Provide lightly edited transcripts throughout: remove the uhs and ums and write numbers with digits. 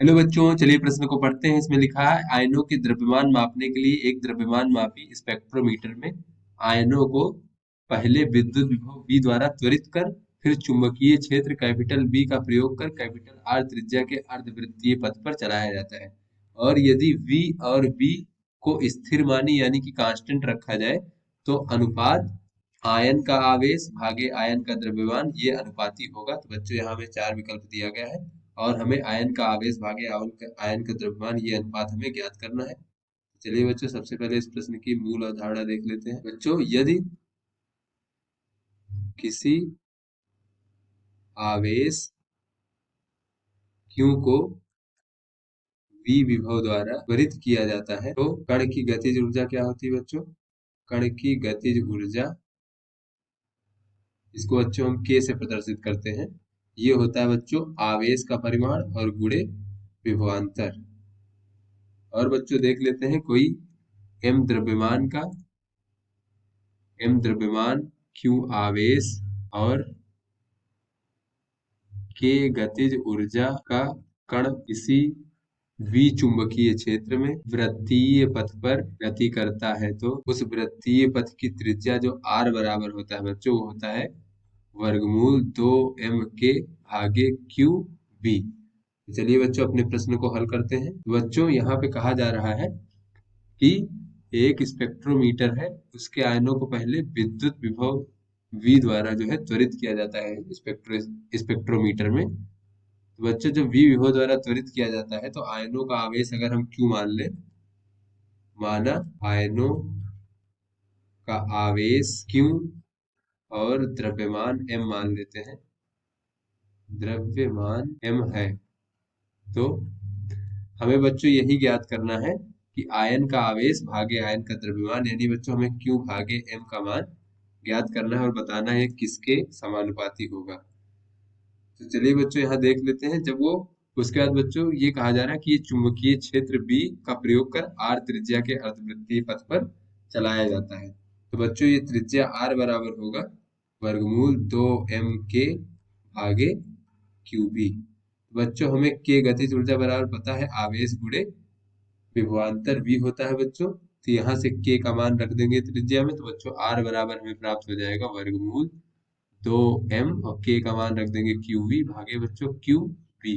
Hello बच्चों, चलिए प्रश्न को पढ़ते हैं। इसमें लिखा है आयनों के द्रव्यमान मापने के लिए एक द्रव्यमान मापी स्पेक्ट्रोमीटर में आयनों को पहले विद्युत विभव V द्वारा त्वरित कर फिर चुंबकीय क्षेत्र कैपिटल B का प्रयोग कर कैपिटल R त्रिज्या के अर्धवृत्तीय पथ पर चलाया जाता है। और यदि V और B को स्थिर मानी यानी कि कांस्टेंट रखा जाए तो अनुपात आयन का आवेश भागे आयन का द्रव्यमान ये अनुपाती होगा। तो बच्चों यहाँ में चार विकल्प दिया गया है और हमें आयन का आवेश भागे आयन का द्रव्यमान ये अनुपात हमें ज्ञात करना है। चलिए बच्चों, सबसे पहले इस प्रश्न की मूल अवधारणा देख लेते हैं। बच्चों, यदि किसी आवेश Q को V विभव द्वारा त्वरित किया जाता है तो कण की गतिज ऊर्जा क्या होती है बच्चों? कण की गतिज ऊर्जा, इसको बच्चों हम K से प्रदर्शित करते हैं। ये होता है बच्चों आवेश का परिमाण और गुणे विभवांतर। और बच्चों देख लेते हैं कोई m द्रव्यमान Q आवेश और K गतिज ऊर्जा का कण किसी V चुंबकीय क्षेत्र में वृत्तीय पथ पर गति करता है तो उस वृत्तीय पथ की त्रिज्या जो R बराबर होता है बच्चों, वो होता है वर्गमूल 2m के भागे क्यू बी। चलिए बच्चों अपने प्रश्न को हल करते हैं। बच्चों यहाँ पे कहा जा रहा है कि एक स्पेक्ट्रोमीटर है, उसके आयनों को पहले विद्युत विभव V द्वारा जो है त्वरित किया जाता है स्पेक्ट्रोमीटर में। तो बच्चों जब V विभव द्वारा त्वरित किया जाता है तो आयनों का आवेश अगर हम Q मान लें, माना आयनों का आवेश Q और द्रव्यमान m मान लेते हैं, द्रव्यमान m है, तो हमें बच्चों यही ज्ञात करना है कि आयन का आवेश भागे आयन का द्रव्यमान, यानी बच्चों हमें Q भागे m का मान ज्ञात करना है और बताना है किसके समानुपाती होगा। तो चलिए बच्चों यहाँ देख लेते हैं। जब वो उसके बाद बच्चों ये कहा जा रहा है कि ये चुंबकीय क्षेत्र B का प्रयोग कर R त्रिज्या के अर्धवृत्तीय पथ पर चलाया जाता है। तो बच्चों ये त्रिज्या R बराबर होगा वर्गमूल 2m के भागे QB। बच्चों हमें K गतिज ऊर्जा बराबर पता है आवेश गुणे विभवांतर V होता है बच्चों। तो यहाँ से K का मान रख देंगे त्रिज्या में, तो बच्चों R बराबर हमें प्राप्त हो जाएगा वर्गमूल 2m और K का मान रख देंगे QV भागे बच्चों QB।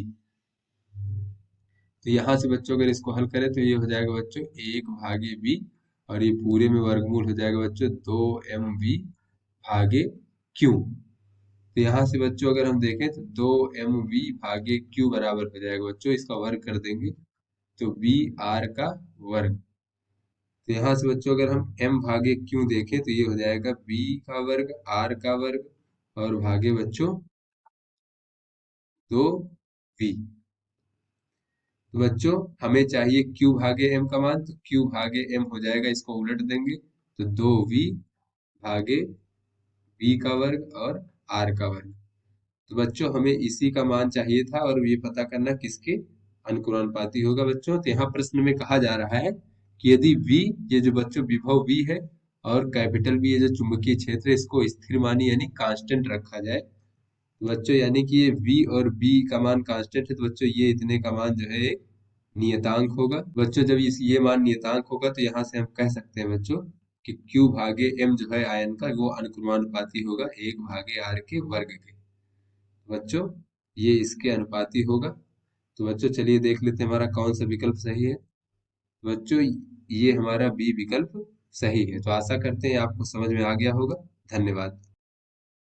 तो यहाँ से बच्चों अगर इसको हल करें तो ये हो जाएगा बच्चों 1 भागे B और ये पूरे में वर्गमूल हो जाएगा बच्चों 2mV भागे Q। तो यहाँ से बच्चों अगर हम देखें तो 2mV भागे Q बराबर हो जाएगा बच्चों, इसका वर्ग कर देंगे तो B R का वर्ग। तो यहाँ से बच्चों अगर हम m भागे Q देखें तो ये हो जाएगा B का वर्ग R का वर्ग और भागे बच्चों 2V। तो बच्चों हमें चाहिए Q भागे m का मान, तो Q भागे m हो जाएगा, इसको उलट देंगे तो 2V भागे B का वर्ग और R का वर्ग। तो बच्चों हमें इसी का मान चाहिए था और ये पता करना किसके अनुक्रमानुपाती होगा बच्चों। तो यहाँ प्रश्न में कहा जा रहा है कि यदि V, ये जो बच्चों विभव V है, और कैपिटल B ये जो चुंबकीय क्षेत्र है, इसको स्थिर मानी यानी कांस्टेंट रखा जाए तो बच्चों यानी कि ये V और B का मान कांस्टेंट है तो बच्चों ये इतने का मान जो है एक नियतांक होगा। बच्चों जब ये मान नियतांक होगा तो यहाँ से हम कह सकते हैं बच्चों कि Q भागे M जो है आयन का, वो अनुक्रमानुपाती होगा 1 भागे R के वर्ग के। बच्चों ये इसके अनुपाती होगा। तो बच्चों चलिए देख लेते हैं हमारा कौन सा विकल्प सही है। बच्चों ये हमारा बी विकल्प सही है। तो आशा करते हैं आपको समझ में आ गया होगा। धन्यवाद।